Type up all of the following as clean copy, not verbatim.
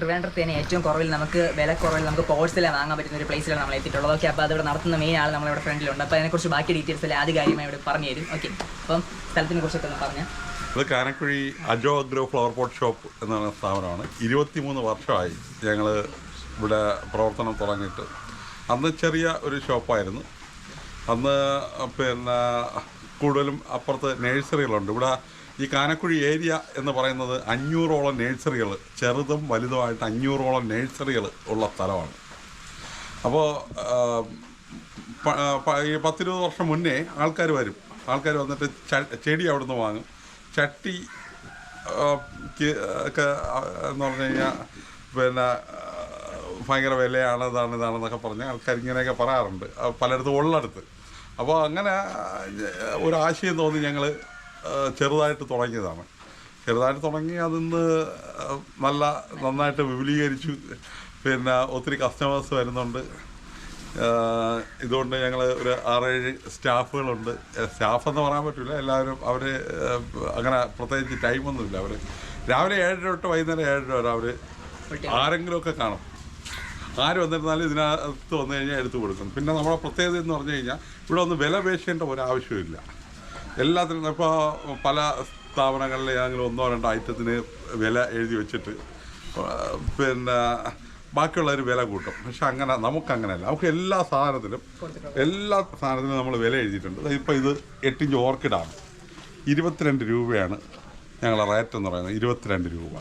ട്രിവാൻഡ്രത്തിന് ഏറ്റവും കുറവിൽ നമുക്ക് വിലക്കുറവിൽ നമുക്ക് പോർട്സിലെ വാങ്ങാൻ പറ്റുന്ന ഒരു പ്ലേസിലാണ് നമ്മൾ എത്തിയിട്ടുള്ളത്. ഓക്കെ, അപ്പോൾ അതിവിടെ നടത്തുന്ന മെയിൻ ആൾ നമ്മളിവിടെ ഫ്രണ്ടിലുണ്ട്. അപ്പോൾ അതിനെക്കുറിച്ച് ബാക്കി ഡീറ്റെയിൽസ് എല്ലാം ആധികാരികമായി ഇവിടെ പറഞ്ഞു തരും. ഓക്കെ, അപ്പം സ്ഥലത്തിനെ കുറിച്ചൊക്കെ ഒന്ന് പറഞ്ഞാൽ. ഇത് Kanakkuzhi Ajo agro flower pot shop എന്ന് പറയുന്ന സ്ഥാപനമാണ്. 23 വർഷമായി ഞങ്ങൾ ഇവിടെ പ്രവർത്തനം തുടങ്ങിയിട്ട്. അന്ന് ചെറിയ ഒരു ഷോപ്പായിരുന്നു. അന്ന് പിന്നെ കൂടുതലും അപ്പുറത്ത് നേഴ്സറികളുണ്ട്. ഇവിടെ ഈ കാനക്കുഴി ഏരിയ എന്ന് പറയുന്നത് 500ഓളം നേഴ്സറികൾ, ചെറുതും വലുതുമായിട്ട് 500ഓളം നേഴ്സറികൾ ഉള്ള സ്ഥലമാണ്. അപ്പോൾ ഈ 10-20 വർഷം മുന്നേ ആൾക്കാർ വന്നിട്ട് ചെടി അവിടെ നിന്ന് വാങ്ങും. ചട്ടി ഒക്കെ എന്ന് പറഞ്ഞു കഴിഞ്ഞാൽ പിന്നെ ഭയങ്കര വിലയാണ്, ഇതാണെന്നൊക്കെ പറഞ്ഞ് ആൾക്കാർ ഇങ്ങനെയൊക്കെ പറയാറുണ്ട് പലയിടത്തും ഉള്ളടുത്ത്. അപ്പോൾ അങ്ങനെ ഒരാശയം തോന്നി ഞങ്ങൾ ചെറുതായിട്ട് തുടങ്ങിയതാണ്. ചെറുതായിട്ട് തുടങ്ങി അതിന്ന് നന്നായിട്ട് വിപുലീകരിച്ചു. പിന്നെ ഒത്തിരി കസ്റ്റമേഴ്സ് വരുന്നുണ്ട്. ഇതുകൊണ്ട് ഞങ്ങൾ ഒരു 6-7 സ്റ്റാഫുകളുണ്ട്. സ്റ്റാഫെന്ന് പറയാൻ പറ്റില്ല, എല്ലാവരും അവർ അങ്ങനെ പ്രത്യേകിച്ച് ടൈമൊന്നുമില്ല. അവർ രാവിലെ 7:30 തൊട്ട് വൈകുന്നേരം 7:30 വരെ അവർ ആരെങ്കിലുമൊക്കെ കാണും. ആര് വന്നിരുന്നാലും ഇതിനകത്ത് വന്നു കഴിഞ്ഞാൽ എടുത്തു കൊടുക്കും. പിന്നെ നമ്മുടെ പ്രത്യേകത എന്ന് പറഞ്ഞു കഴിഞ്ഞാൽ ഇവിടെ ഒന്ന് വില പേശേണ്ട ഒരാവശ്യമില്ല. എല്ലാത്തിനും ഇപ്പോൾ പല സ്ഥാപനങ്ങളിൽ ഏതെങ്കിലും 1-2 ഐറ്റത്തിന് വില എഴുതി വെച്ചിട്ട് പിന്നെ ബാക്കിയുള്ളവർ വില കൂട്ടും. പക്ഷെ അങ്ങനെ നമുക്കങ്ങനെയല്ല. നമുക്ക് എല്ലാ സാധനത്തിനും നമ്മൾ വില എഴുതിയിട്ടുണ്ട്. ഇപ്പോൾ ഇത് 8 ഇഞ്ച് ഓർക്കിഡാണ്. 22 രൂപയാണ് ഞങ്ങളുടെ റേറ്റ് എന്ന് പറയുന്നത്. 22 രൂപ.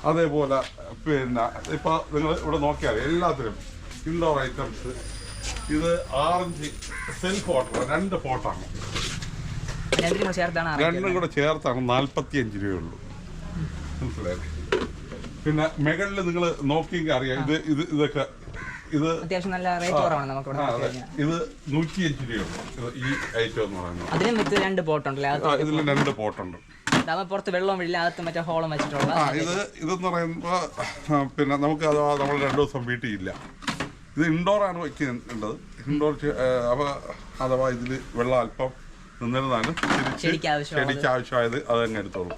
അതേപോലെ പിന്നെ ഇപ്പോൾ നിങ്ങൾ ഇവിടെ നോക്കിയാൽ എല്ലാത്തിനും ഇൻഡോർ ഐറ്റംസ്. ഇത് ഓറഞ്ച് സെൽഫ് വാട്ടർ 2 പോട്ടാണ്. രണ്ടും കൂടെ ചേർത്താണ് 45 രൂപയുള്ളൂ. മനസ്സിലായില്ലേ? പിന്നെ മുകളിൽ നിങ്ങൾ നോക്കിയെങ്കിൽ അറിയാം. ഇതൊക്കെ ഇത് അത്യാവശ്യം നല്ല റേറ്റ് കുറവാണ് നമുക്ക്. ഇത് 105 രൂപയുള്ളൂ ഈ ഐറ്റം എന്ന് പറയുന്നത്. അതിലും 2 പോട്ടുണ്ടല്ലേ? ഇതിൽ 2 പോട്ടുണ്ട്. പുറത്ത് വെള്ളം വീഴില്ല, അകത്ത് മറ്റേ ഹോളം വെച്ചിട്ടുള്ള. ഇതെന്ന് പറയുമ്പോൾ പിന്നെ നമുക്ക് നമ്മൾ 2 ദിവസം വീട്ടിൽ ഇല്ല. ഇത് ഇൻഡോറാണ് വയ്ക്കേണ്ടത്. ഇൻഡോർ അപ്പോൾ അഥവാ ഇതിൽ വെള്ളം അല്പം നിന്നിരുന്നാലും ചെടിക്ക് ആവശ്യമായത് അത് തന്നെ എടുത്തോളൂ.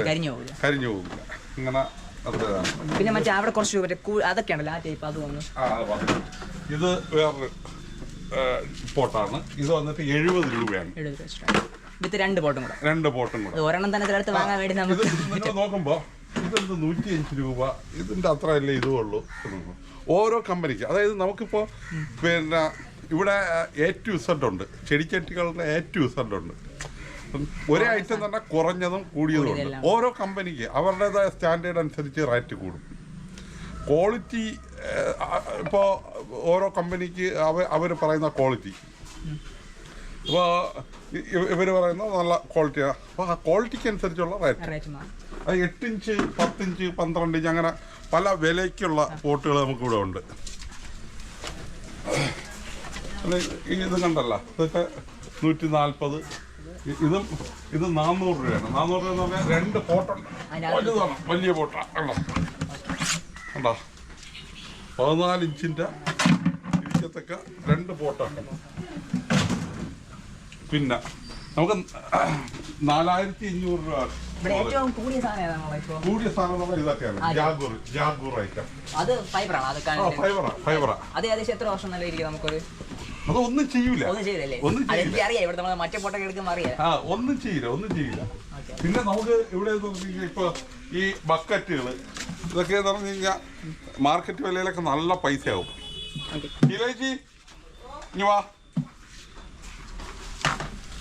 കരിഞ്ഞു പോകില്ല. ഇങ്ങനെ അത്രയാണ്. പിന്നെ മറ്റേ അവിടെ കുറച്ച് അതൊക്കെ ഉണ്ടല്ലോ, ആ ടൈപ്പ് അത് വന്നു. ഇത് വേറൊരു പോട്ടാണ്. ഇത് വന്നിട്ട് 70 രൂപയാണ്. ഇത് 2 പോട്ടും കൂടെ. 2 പോട്ടും കൂടെ ഒരെണ്ണം തന്നെ എടുത്ത് വാങ്ങാൻ വേണ്ടി നമുക്ക് നോക്കുമ്പോൾ ഇതെന്ത് 105 രൂപ. ഇതിൻ്റെ അത്ര അല്ലേ ഇതും ഉള്ളൂ. ഓരോ കമ്പനിക്ക്, അതായത് നമുക്കിപ്പോൾ പിന്നെ ഇവിടെ A to Z ഉണ്ട്. ചെടിച്ചട്ടികളുടെ A to Z ഉണ്ട്. ഒരേ ഐറ്റം തന്നെ കുറഞ്ഞതും കൂടിയതും ഉണ്ട്. ഓരോ കമ്പനിക്ക് അവരുടേതായ സ്റ്റാൻഡേർഡ് അനുസരിച്ച് റേറ്റ് കൂടും. ക്വാളിറ്റി ഇപ്പോൾ ഓരോ കമ്പനിക്ക് അവർ പറയുന്ന ക്വാളിറ്റി, അപ്പോൾ ഇവർ പറയുന്ന നല്ല ക്വാളിറ്റിയാണ്. അപ്പോൾ ആ ക്വാളിറ്റിക്ക് അനുസരിച്ചുള്ള റേറ്റ്. അത് 8 ഇഞ്ച് 10 ഇഞ്ച് 12 ഇഞ്ച് അങ്ങനെ പല വിലയ്ക്കുള്ള പോട്ടുകൾ നമുക്കിവിടെ ഉണ്ട്. ഇത് കണ്ടല്ല, ഇതൊക്കെ 140. ഇത് 400 രൂപയാണ്. 400 രൂപ എന്ന് പറഞ്ഞാൽ 2 പോട്ടുണ്ട്. വലുതാണ്, വലിയ പോട്ടാണ്. കണ്ടോ 14 ഇഞ്ചിൻ്റെ ഇരിക്കത്തക്ക 2 പോട്ടാണ്. പിന്നെ നമുക്ക് 4500 രൂപ കൂടിയ സാധനം ഇതൊക്കെയാണ്. Jaguar item. അത് ഫൈബറാണ്. അത് ഏകദേശം എത്ര വർഷം നല്ല ഇരിക്കും നമുക്കൊരു? അതൊന്നും ചെയ്യൂല. ഒന്നും ചെയ്യില്ല. മറ്റേ ഫോട്ടോക്കെ എടുക്കുമ്പോൾ അറിയാം. ഒന്നും ചെയ്യില്ല. പിന്നെ നമുക്ക് ഇവിടെ ഇപ്പൊ ഈ ബക്കറ്റുകൾ ഇതൊക്കെ എന്ന് പറഞ്ഞു കഴിഞ്ഞാൽ മാർക്കറ്റ് വിലയിലൊക്കെ നല്ല പൈസയാവും. ഇലേച്ചി ഇനി വാ,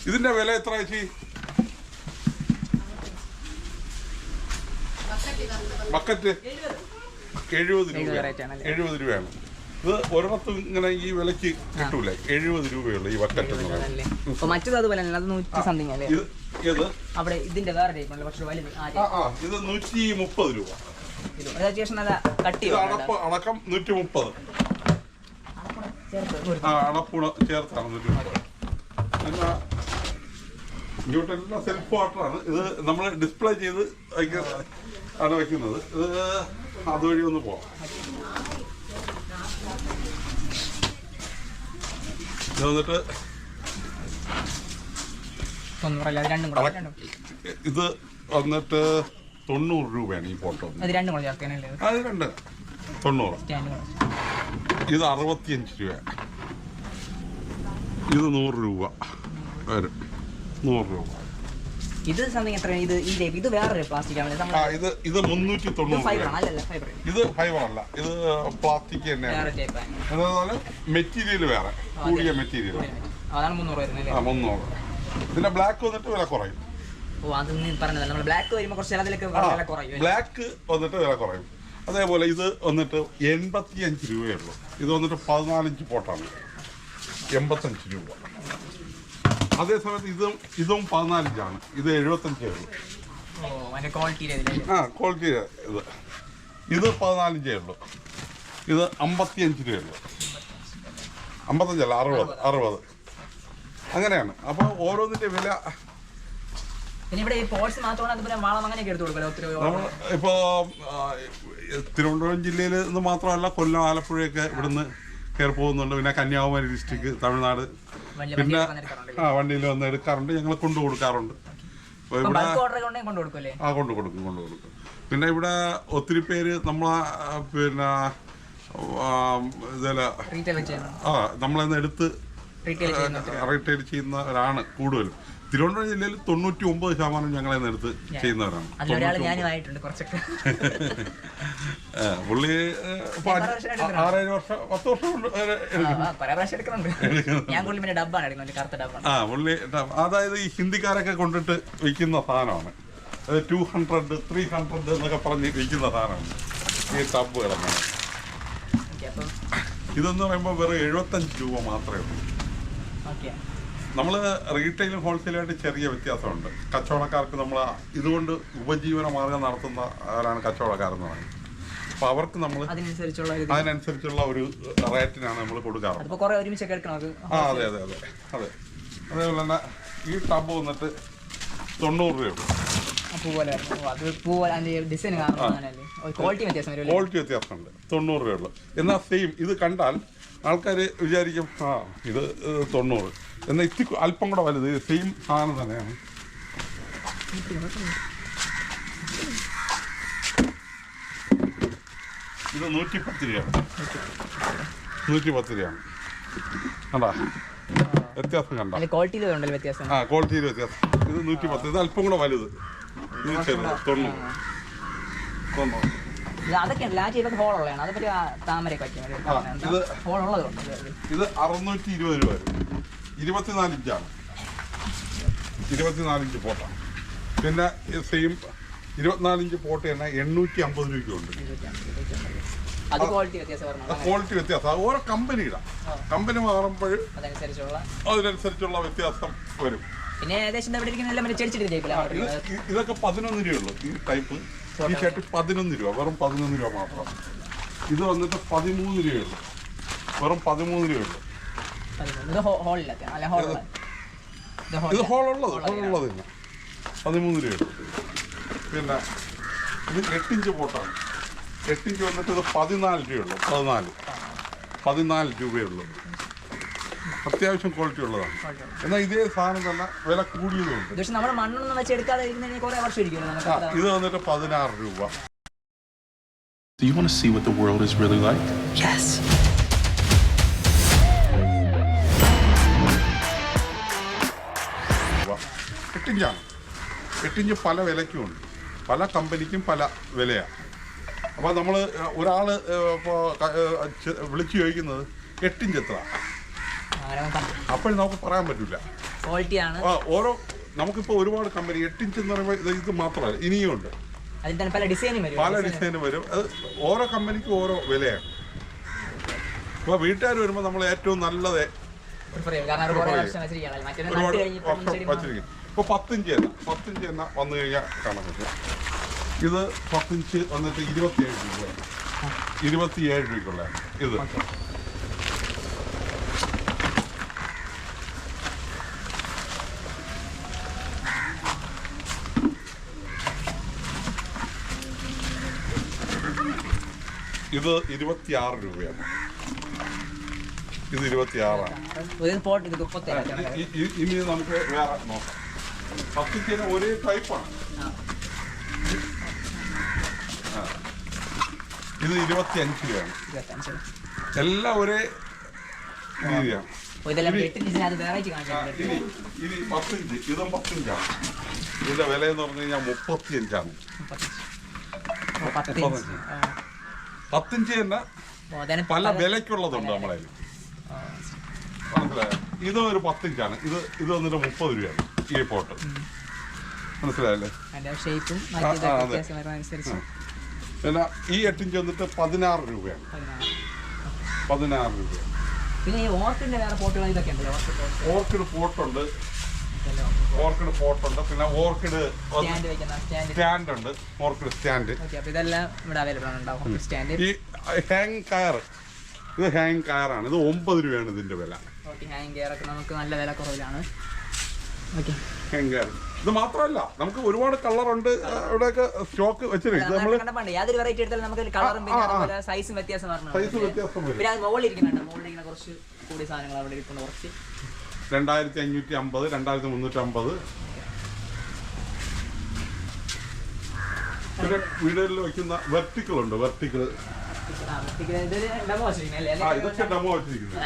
ഇതിന്റെ വില എത്ര ചേച്ചി? ബക്കറ്റ് 70 രൂപയാണ്. ഇത് ഒരിടത്തും ഇങ്ങനെ ഈ വിലക്ക് കിട്ടൂല. 70 രൂപയുള്ളൂ ഈ ബക്കറ്റ് എന്ന് പറയുന്നത്. ഇത് ഇത് 130 രൂപ. അടക്കം 130. അടപ്പൂണ ചേർത്താണ് 130. പിന്നെ ഇങ്ങോട്ടെല്ലാം സെൽഫ് വാട്ടറാണ്. ഇത് നമ്മൾ ഡിസ്പ്ലേ ചെയ്ത് ആണ് വയ്ക്കുന്നത്. ഇത് അതുവഴി ഒന്ന് പോവാം. ഇത് വന്നിട്ട് ഇത് വന്നിട്ട് 90 രൂപയാണ് ഈ പോട്ട് വന്നത്. അത് രണ്ടും കൂടെ ചേർക്കാനല്ലേ? അത് 90. സ്റ്റാൻഡ് കൂടെ. ഇത് 65 രൂപ. ഇത് 100 രൂപ വരും. 100 രൂപ. ഇത് സംതിങ് എത്ര? ഇത് വേറൊരു പ്ലാസ്റ്റിക് ആണ്. ഇത് 390. ഫൈബർ അല്ലല്ല, ഫൈബർ. ഇത് ഫൈബർ അല്ല, ഇത് പ്ലാസ്റ്റിക് തന്നെയാണ്. അതുപോലെ മെറ്റീരിയൽ വേറെ, കൂടിയ മെറ്റീരിയൽ. അതാണ് 300 വരുന്നത്. 300. ഇതിന്റെ ബ്ലാക്ക് വന്നിട്ട് വില കുറയും. ഓ, അത് നീ പറഞ്ഞതല്ല. നമ്മൾ ബ്ലാക്ക് വരുമ്പോൾ കുറച്ച് ചിലതിലൊക്കെ വില കുറയും. ബ്ലാക്ക് വന്നിട്ട് വില കുറയും. അതേപോലെ ഇത് വന്നിട്ട് 85 രൂപയുള്ളൂ. ഇത് വന്നിട്ട് 14 ഇഞ്ച് പോട്ടാണ്, 85 രൂപ. അതേസമയത്ത് ഇതും 14 ഇഞ്ചാണ്, ഇത് 75 ഉള്ളൂ. ക്വാളിറ്റി ഇത് 14 ഇഞ്ചേ ഉള്ളൂ. ഇത് 55 രൂപയുള്ളൂ. 55 അല്ല, 60. അങ്ങനെയാണ്. അപ്പോൾ ഓരോന്നിന്റെ വില ഇപ്പോൾ തിരുവനന്തപുരം ജില്ലയിൽ നിന്ന് മാത്രമല്ല, കൊല്ലം, ആലപ്പുഴയൊക്കെ ഇവിടുന്ന് കയറി പോകുന്നുണ്ട്. പിന്നെ കന്യാകുമാരി ഡിസ്ട്രിക്ട്, തമിഴ്നാട്, പിന്നെ വണ്ടിയിൽ വന്ന് എടുക്കാറുണ്ട്, ഞങ്ങൾ കൊണ്ടു കൊടുക്കാറുണ്ട്. അപ്പോൾ ഇവിടെ കൊണ്ടു കൊടുക്കും. പിന്നെ ഇവിടെ ഒത്തിരി പേര് നമ്മളെ പിന്നെ നമ്മളെന്ന് എടുത്ത് റീറ്റെയിൽ ചെയ്യുന്നവരാണ് കൂടുതലും. തിരുവനന്തപുരം ജില്ലയിൽ 99% ഞങ്ങളെ എടുത്ത് ചെയ്യുന്നവരാണ്. പുള്ളി 6-7 വർഷം 10 വർഷം കൊണ്ട് പുള്ളി, അതായത് ഈ ഹിന്ദിക്കാരൊക്കെ കൊണ്ടിട്ട് വിൽക്കുന്ന സാധനമാണ്. 200, 300 എന്നൊക്കെ പറഞ്ഞ് വിൽക്കുന്ന സാധനമാണ് ഈ ടബ് കിടന്നത്. ഇതെന്ന് പറയുമ്പോൾ വെറും 75 രൂപ മാത്രമേ ഉള്ളൂ. നമ്മൾ റീറ്റെയിലും ഹോൾസെയിലായിട്ട് ചെറിയ വ്യത്യാസമുണ്ട്. കച്ചവടക്കാർക്ക് നമ്മൾ ഇതുകൊണ്ട് ഉപജീവന മാർഗം നടത്തുന്നവരാണ് കച്ചവടക്കാരെന്ന് പറയുന്നത്. അപ്പോൾ അവർക്ക് നമ്മൾ അതിനനുസരിച്ചുള്ള ഒരു റേറ്റിനാണ് നമ്മൾ കൊടുക്കാറുള്ളത്. അതെ. അതേപോലെ തന്നെ ഈ ടബ് വന്നിട്ട് 90 രൂപയുള്ളൂ. ക്വാളിറ്റി വ്യത്യാസമുണ്ട്, 90 രൂപയുള്ളൂ. എന്നാൽ സെയിം ഇത് കണ്ടാൽ ആൾക്കാർ വിചാരിക്കും ഇത് 90 എന്നാൽ ഇത്തിരി അല്പം കൂടെ വലുത്. സെയിം സാധനം തന്നെയാണ്. ഇത് 110 രൂപയാണ്. 110 രൂപയാണ്. കണ്ടാ വ്യത്യാസം? കണ്ട ക്വാളിറ്റിയിൽ വ്യത്യാസം. ഇത് 110. ഇത് അല്പം കൂടെ വലുത്. ഇത് ചെറുത് 90. ഇത് 620 രൂപ വരും. 24 ഇഞ്ചാണ്. 24 ഇഞ്ച് പോട്ടാണ്. പിന്നെ സെയിം 24 ഇഞ്ച് പോട്ട് തന്നെ 850 രൂപയ്ക്കുണ്ട്. ക്വാളിറ്റി വ്യത്യാസം ഓരോ കമ്പനിയുടെ കമ്പനി മാറുമ്പോൾ അതിനനുസരിച്ചുള്ള വ്യത്യാസം വരും. പിന്നെ ഇതൊക്കെ 11 രൂപയുള്ളൂ. ഈ ടൈപ്പ് ഈ ഷർട്ട് 11 രൂപ, വെറും 11 രൂപ മാത്രം. ഇത് വന്നിട്ട് 13 രൂപയുള്ളൂ, വെറും 13 രൂപയുള്ളൂ. ഇത് ഹോളുള്ളത് തന്നെ 13 രൂപയുള്ളൂ. പിന്നെ ഇത് 8 ഇഞ്ച് പോട്ടാണ്. 8 ഇഞ്ച് വന്നിട്ട് ഇത് 14 രൂപയുള്ളൂ. 14 രൂപയുള്ളൂ. അത്യാവശ്യം ക്വാളിറ്റി ഉള്ളതാണ്. എന്നാൽ ഇതേ സാധനം തന്നെ വില കൂടിയതുണ്ട്. ഇത് വന്നിട്ട് 16 രൂപ. Do you want to see what the world is really like? Yes. എട്ടിഞ്ചാണ്. 8 inch പല വിലയ്ക്കുമുണ്ട്, പല കമ്പനിക്കും പല വിലയാണ്. അപ്പോൾ നമ്മൾ ഒരാൾ ഇപ്പോൾ വിളിച്ചു ചോദിക്കുന്നത് 8 ഇഞ്ച് എത്ര, അപ്പോൾ നമുക്ക് പറയാൻ പറ്റില്ല. ഓരോ നമുക്കിപ്പോൾ ഒരുപാട് കമ്പനി 8 ഇഞ്ച് എന്ന് പറയുമ്പോൾ ഇത് മാത്രമല്ല, ഇനിയും ഉണ്ട്. പല ഡിസൈനും വരും. അത് ഓരോ കമ്പനിക്കും ഓരോ വിലയാണ്. അപ്പോൾ വീട്ടുകാർ വരുമ്പോൾ നമ്മൾ ഏറ്റവും നല്ലത് വച്ചിരിക്കും. ഇപ്പോൾ 10 ഇഞ്ച് തന്നെ വന്നു കഴിഞ്ഞാൽ കാണാൻ പറ്റും. ഇത് 10 ഇഞ്ച് വന്നിട്ട് 27 രൂപ, 27 രൂപയ്ക്കുള്ളതാണ് ഇത്. ഇത് 26 രൂപയാണ്. ഇത് 26ആണ്. ഇനി നമുക്ക് വേറെ നോക്കാം. 10 ഒരേ ടൈപ്പാണ്. ഇത് 25 രൂപയാണ്. 25. എല്ലാം ഒരേ രീതിയാണ്. ഇതെല്ലാം 8 ഇഞ്ചിന് അത് വെറൈറ്റി കാണിക്കാൻ ഇനി 10 ഇഞ്ച്, ഇതും 10 ഇഞ്ചാണ്. ഇതിന്റെ വില എന്ന് പറഞ്ഞു കഴിഞ്ഞാൽ 35ആണ്. 10 ഇഞ്ച് തന്നെ പല വിലക്കുള്ളതുണ്ട് നമ്മളെ. മനസ്സിലായോ? ഇതും ഒരു 10 ഇഞ്ചാണ്. ഇത് വന്നിട്ട് 30 രൂപയാണ് ഈ പോട്ട്. മനസ്സിലായല്ലേ? പിന്നെ ഈ 8 ഇഞ്ച് വന്നിട്ട് 16 രൂപയാണ്. 16 രൂപയാണ്. പിന്നെ ഈ ഓർക്കിഡിന്റെ വേറെ പോട്ടുകൾ ഇതൊക്കെ ഉണ്ടല്ലോ. ഓർക്കിഡ് പോട്ടുണ്ട്, പിന്നെ ഓർക്കിഡ് സ്റ്റാൻഡ് ഉണ്ട്. ഓർക്കിഡ് സ്റ്റാൻഡ് ഇതെല്ലാം ഇവിടെ അവൈലബിൾ ആണ്. സ്റ്റാൻഡ് ഈ ഹാങ് കയർ, ഇത് ഹാങ് കയറാണ്. ഇത് 9 രൂപയാണ് ഇതിന്റെ വില. ഹാങ് കയറൊക്കെ നമുക്ക് നല്ല വില കുറവിലാണ്. ഹാങ് കയർ ഇത് മാത്രമല്ല, നമുക്ക് ഒരുപാട് കളറുണ്ട്. ഇവിടെയൊക്കെ സ്റ്റോക്ക് വെച്ചിരിക്കും. യാതൊരു വെറൈറ്റി എടുത്താലും നമുക്ക് കളറും പിന്നെ സൈസും വ്യത്യാസം വരും. പിന്നെ അത് മുകളിൽ ഇരിക്കുന്നുണ്ട്. മുകളിൽ ഇരിക്കുന്ന കുറച്ച് കൂടിയ സാധനങ്ങൾ അവിടെ ഇരിക്കുന്നു. കുറച്ച് 2550, 2350. പിന്നെ വീടുകളിൽ വെക്കുന്ന വെർട്ടിക്കൽ ഉണ്ട്. വെർട്ടിക്കൽ ഇതൊക്കെ ഡെമോ വെച്ചിരിക്കുന്നത്.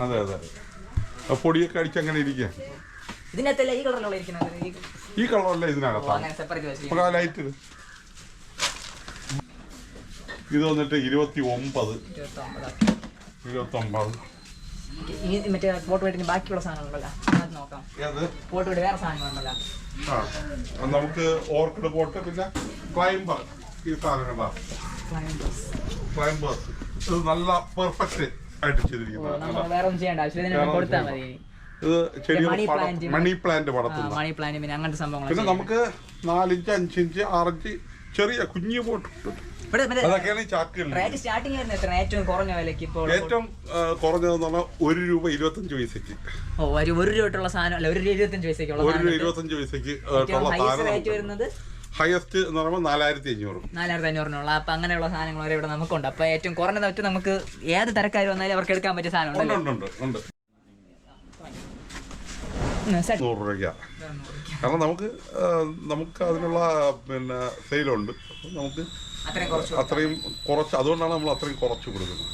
അതെ അതെ. പൊടിയൊക്കെ അടിച്ച് അങ്ങനെ ഇരിക്കുക. ഇതിനകത്തല്ല ഈ കളറിലുള്ള ഇരിക്കുന്നത്. ഈ കളറല്ല ഇതിനകത്താണ് ലൈറ്റ്. ഇത് വന്നിട്ട് 29. മറ്റേ ഫോട്ടോ വീട്ടിന് ബാക്കിയുള്ള സാധനങ്ങളുണ്ടല്ലോ, അത് നോക്കാം. ഫോട്ടോ വീട് വേറെ സാധനങ്ങളുണ്ടല്ലോ. നമുക്ക് ഓർക്കിഡ് പോട്ട്, പിന്നെ ക്ലൈംബർ. ഈ സാധനം ക്ലൈംബേഴ്സ് ഇത് നല്ല പെർഫെക്റ്റ് ആയിട്ട് ചെയ്തിരിക്കുന്നത്. വേറെ ഒന്നും ചെയ്യേണ്ട ആവശ്യമില്ല, കൊടുത്താൽ മതി. ഇത് മണി പ്ലാന്റ് പടത്തിൽ മണി പ്ലാന്റ് പിന്നെ അങ്ങനത്തെ സംഭവങ്ങൾ. പിന്നെ നമുക്ക് 4 ഇഞ്ച്, 5 ഇഞ്ച്, 6 ഇഞ്ച് ചെറിയ കുഞ്ഞു പോട്ട്. അതൊക്കെയാണ് ഈ ചാക്കുകൾ. ഏറ്റവും കുറഞ്ഞ വിലക്ക് ഇപ്പോൾ ഏറ്റവും കുറഞ്ഞതെന്ന് പറഞ്ഞാൽ 1 രൂപ 25 പൈസക്ക്. 1 രൂപ സാധനം അല്ല, 1 രൂപ 25 പൈസക്ക്. 1 രൂപ 25 പൈസക്ക് വരുന്നത് ഹയസ്റ്റ് എന്ന് പറയുമ്പോൾ 4500. 4500. അപ്പൊ അങ്ങനെയുള്ള സാധനങ്ങൾ വരെ ഇവിടെ നമുക്കുണ്ട്. അപ്പൊ ഏറ്റവും കുറഞ്ഞത് വെച്ച് നമുക്ക് ഏത് തരക്കാർ വന്നാലും അവർക്ക് എടുക്കാൻ പറ്റിയ സാധനം 100 രൂപ. കാരണം നമുക്ക് അതിനുള്ള പിന്നെ സെയിലുണ്ട്. നമുക്ക് അത്രയും കുറച്ച്, അതുകൊണ്ടാണ് നമ്മൾ അത്രയും കുറച്ച് കൊടുക്കുന്നത്.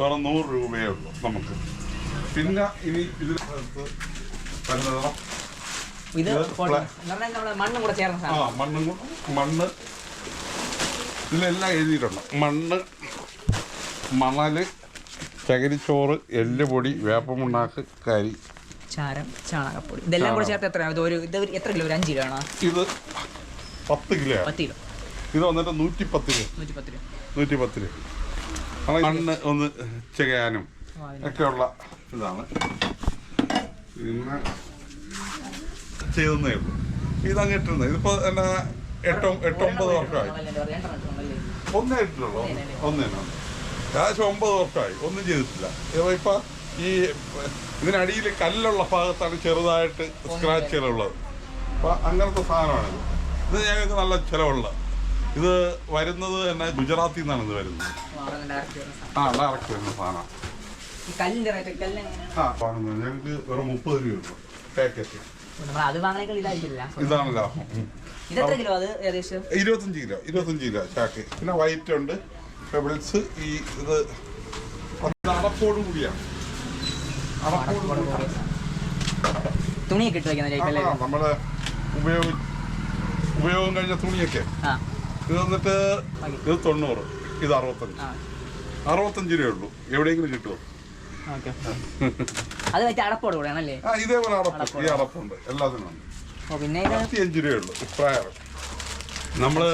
വേറെ 100 രൂപയേ ഉള്ളൂ നമുക്ക്. പിന്നെ ഇനി ഇതിനകത്ത് മണ്ണ് ഇതിലെല്ലാം എഴുതിയിട്ടുണ്ട്. മണ്ണ്, മണല്, ചകിരിച്ചോറ്, എല്ലുപൊടി, വേപ്പമുണ്ണാക്ക്, കരി, ചാരം, ചാണകപ്പൊടി, ഇതെല്ലാം കൂടെ ചേർത്ത് എത്രയാണ്? ഇത് എത്ര കിലോ? 5 കിലോ ആണോ? ഇത് 10 കിലോ. 10 കിലോ. ഇത് വന്നിട്ട് 110 രൂപ. മണ്ണ് ഒന്ന് ചെയ്യാനും ഒക്കെയുള്ള ഇതാണ്. പിന്നെ ചെയ്തേ ഉള്ളൂ. ഇതങ്ങ് ഇട്ടിരുന്നത്. ഇതിപ്പോ എന്നാ 8-9 വർഷമായി. ഒന്നേ ഇട്ടിട്ടുള്ളൂ. ഏകദേശം 9 വർഷമായി. ഒന്നും ചെയ്തിട്ടില്ല. ഇപ്പൊ ഈ ഇതിനടിയിൽ കല്ലുള്ള ഭാഗത്താണ് ചെറുതായിട്ട് സ്ക്രാച്ചുകളുള്ളത്. അപ്പൊ അങ്ങനത്തെ സാധനമാണിത്. ഇത് ഞങ്ങൾക്ക് നല്ല ചിലവുള്ള. ഇത് വരുന്നത് തന്നെ ഗുജറാത്തിൽ നിന്നാണ് ഇത് വരുന്നത്. ഡയറക്റ്റ് വരുന്ന സാധനം. ഞങ്ങൾക്ക് വെറും 30 രൂപ പാക്കറ്റ്. ഇതാണല്ലോ. 25 കിലോ ചാക്ക്. പിന്നെ വൈറ്റ് ഉണ്ട്, പെബിൾസ്. ഈ ഇത് അടപ്പോട് കൂടിയാണ്. തുണിയൊക്കെ ഇട്ട് വെക്കുന്ന നമ്മള് ഉപയോഗം കഴിഞ്ഞ തുണിയൊക്കെ. ഇത് വന്നിട്ട് ഇത് 90, ഇത് 65 രൂപയേ ഉള്ളൂ. എവിടെയെങ്കിലും കിട്ടുമോ? അടപ്പോട് കൂടെയാണല്ലേ? ഇതേപോലെ അടപ്പ്. ഈ അടപ്പുണ്ട് എല്ലാത്തിനും ഉണ്ട്. 25 രൂപയേ ഉള്ളൂ. സ്പ്രേയർ നമ്മള്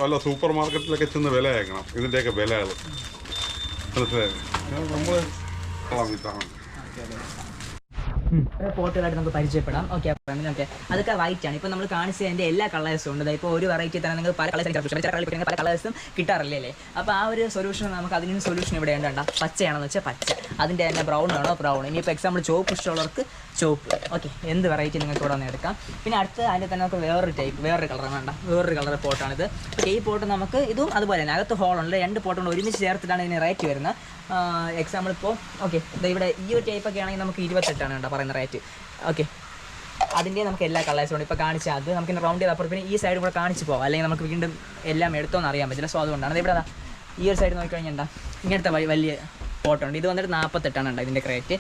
വല്ല സൂപ്പർ മാർക്കറ്റിലൊക്കെ ചെന്ന് വില അയക്കണം. ഇതിന്റെയൊക്കെ വിലകൾ മനസ്സിലായത്. നമ്മള് പോട്ടുകളായിട്ട് നമുക്ക് പരിചയപ്പെടാം. ഓക്കെ, അതൊക്കെ വൈറ്റ് ആണ്. ഇപ്പോൾ നമ്മൾ കാണിച്ചതിൻ്റെ എല്ലാ കളേഴ്സും ഉണ്ട്. ഇപ്പോൾ ഒരു വെറൈറ്റി തന്നെ നിങ്ങൾക്ക് പല കളേഴ്സും പല കളേഴ്സും കിട്ടാറില്ലേ അല്ലേ? അപ്പോൾ ആ ഒരു സൊല്യൂഷൻ നമുക്ക് അതിന് സൊല്യൂഷൻ ഇവിടെ ഉണ്ട്. പച്ചയാണെന്ന് വെച്ചാൽ പച്ച, അതിൻ്റെ തന്നെ ബ്രൗൺ ആണോ ബ്രൗൺ. ഇനിയിപ്പോൾ എക്സാമ്പിൾ ചുവപ്പ് ഇഷ്ടമുള്ളവർക്ക് ചുവപ്പ്. ഓക്കെ, എന്ത് വെറൈറ്റി നിങ്ങൾക്ക് ഇവിടെ നിന്ന് എടുക്കാം. പിന്നെ അടുത്ത് അതിൻ്റെ തന്നെ നമുക്ക് വേറൊരു കളർ വേണ്ട, വേറൊരു കളർ പോട്ടാണിത്. ഓക്കെ, ഈ പോട്ട് നമുക്ക് ഇതും അതുപോലെ തന്നെ അകത്ത് ഹോളുണ്ട്. 2 പോട്ട് കൊണ്ട് ഒരുമിച്ച് ചേർത്തിട്ടാണ് ഇതിന് റേറ്റ് വരുന്നത്. എക്സാമ്പിൾ ഇപ്പോൾ ഓക്കെ, ഇവിടെ ഈ ഒരു ടൈപ്പൊക്കെ ആണെങ്കിൽ നമുക്ക് 28 ആണ് പറയുന്ന റേറ്റ്. ഓക്കെ, അതിൻ്റെ നമുക്ക് എല്ലാ കളേഴ്സും ഉണ്ട്. ഇപ്പോൾ കാണിച്ചാൽ അത് നമുക്ക് റൗണ്ട് ചെയ്ത് അപ്പുറം പിന്നെ ഈ സൈഡ് കൂടെ കാണിച്ച് പോകാം, അല്ലെങ്കിൽ നമുക്ക് വീണ്ടും എല്ലാം എടുത്തോന്ന് അറിയാൻ പറ്റില്ല. സോ അതുകൊണ്ടാണ് ഇവിടെ ഈ ഒരു സൈഡ് നോക്കിക്കഴിഞ്ഞാൽ എന്താ ഇങ്ങനത്തെ വലിയ ഫോട്ടോ ഉണ്ട്. ഇത് വന്നിട്ട് 48 ഉണ്ട് ഇതിൻ്റെ ക്രേറ്റ്.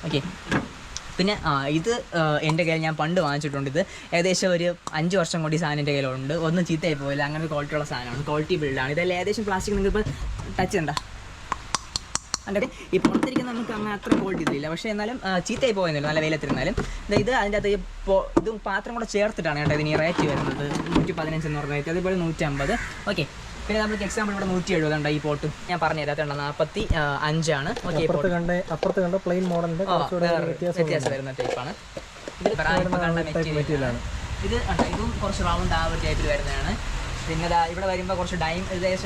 ഓക്കെ, പിന്നെ ഇത് എൻ്റെ കയ്യിൽ ഞാൻ പണ്ട് വാങ്ങിച്ചിട്ടുണ്ട്. ഇത് ഏകദേശം ഒരു 5 വർഷം കൊണ്ട് ഈ സാധനം എൻ്റെ കയ്യിലുണ്ട്. ഒന്നും ചീത്തയായി പോയില്ല, അങ്ങനെ ക്വാളിറ്റി ഉള്ള സാധനമാണ്, ക്വാളിറ്റി ബിൽഡാണ്. ഇതെല്ലാം ഏകദേശം പ്ലാസ്റ്റിക് നിങ്ങളിപ്പോൾ ടച്ച് ചെയ്യണ്ട. അതിൻ്റെ ഈ പുറത്തിരിക്കുന്ന നമുക്ക് അങ്ങനെ അത്ര ക്വാളിറ്റി ഇതില്ല, പക്ഷേ എന്നാലും ചീത്തയായി പോയെന്നില്ല, നല്ല വെയിലത്തിരുന്നാലും. ഇത് അതിൻ്റെ അകത്ത് ഇത് പാത്രം കൂടെ ചേർത്തിട്ടാണ് കേട്ടോ ഇതിന് റേറ്റ് വരുന്നത്. 115 എന്ന് പറഞ്ഞ റേറ്റ്, അതേപോലെ 150. ഓക്കെ, പിന്നെ നമുക്ക് എക്സാമ്പിൾ ഇവിടെ 170 ഉണ്ട്. ഈ പോട്ട് ഞാൻ പറഞ്ഞു തരാത്തുണ്ട് 45 ആണ്. ഓക്കെ, അപ്പുറത്ത് കണ്ട പ്ലെയിൻ മോഡലിന്റെ വ്യത്യാസം വരുന്ന ടൈപ്പാണ്. ഇത് മെറ്റീരിയലാണ്. ഇത് ഇതും കുറച്ച് റൗണ്ട് ആ ഒരു ടൈപ്പിൽ വരുന്നതാണ്. പിന്നെ ഇവിടെ വരുമ്പോൾ കുറച്ച്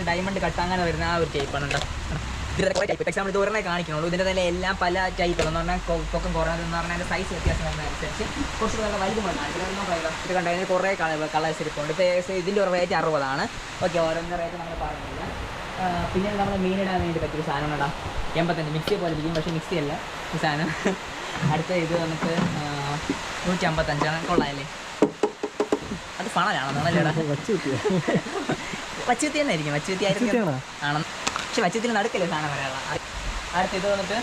ഡയമണ്ട് കട്ട് അങ്ങനെ വരുന്ന ആ ഒരു ടൈപ്പാണ് കേട്ടോ. ഇതിൻ്റെ കുറേ ടൈപ്പ് എക്സാമ്പിൾ ഇത് ഒരെണ്ണേ കാണിക്കണുള്ളൂ. ഇതിൻ്റെ തന്നെ എല്ലാം പല ടൈപ്പുകൾ എന്ന് പറഞ്ഞാൽ പൊക്കം കുറഞ്ഞതെന്ന് പറഞ്ഞാൽ അതിൻ്റെ സൈസ് വ്യത്യാസം വരുന്നതനുസരിച്ച് കുറച്ച് നല്ല വലുതുമാണ്. ഇത് കണ്ടു കഴിഞ്ഞാൽ കുറേ കളേഴ്സ് ഇരിപ്പുണ്ട്. ഇപ്പോൾ ഏകദേശം ഇതിൻ്റെ ഒരു റേറ്റ് 60 ആണ്. ഓക്കെ, ഓരോന്നിൻ്റെ റേറ്റ് നമ്മൾ പറയുന്നില്ല. പിന്നെ നമ്മൾ മീനിടാൻ വേണ്ടി പറ്റിയൊരു സാധനം ഇടാം 85, മിക്സി പോലെ ഇരിക്കും, പക്ഷേ മിക്സി അല്ല ഈ സാധനം. അടുത്ത ഇത് നമുക്ക് 155 കൊള്ളാമല്ലേ? അത് ഫണലാണോ? നമ്മളല്ലേടാ വച്ചുകുത്തി തന്നെ ആയിരിക്കും, വച്ചുകുത്തി ആയിരിക്കും ആണെന്ന്. പക്ഷെ വച്ചത്തിൽ നടക്കില്ല സാധനം വരാനുള്ള. അടുത്ത ഇത് വന്നിട്ട്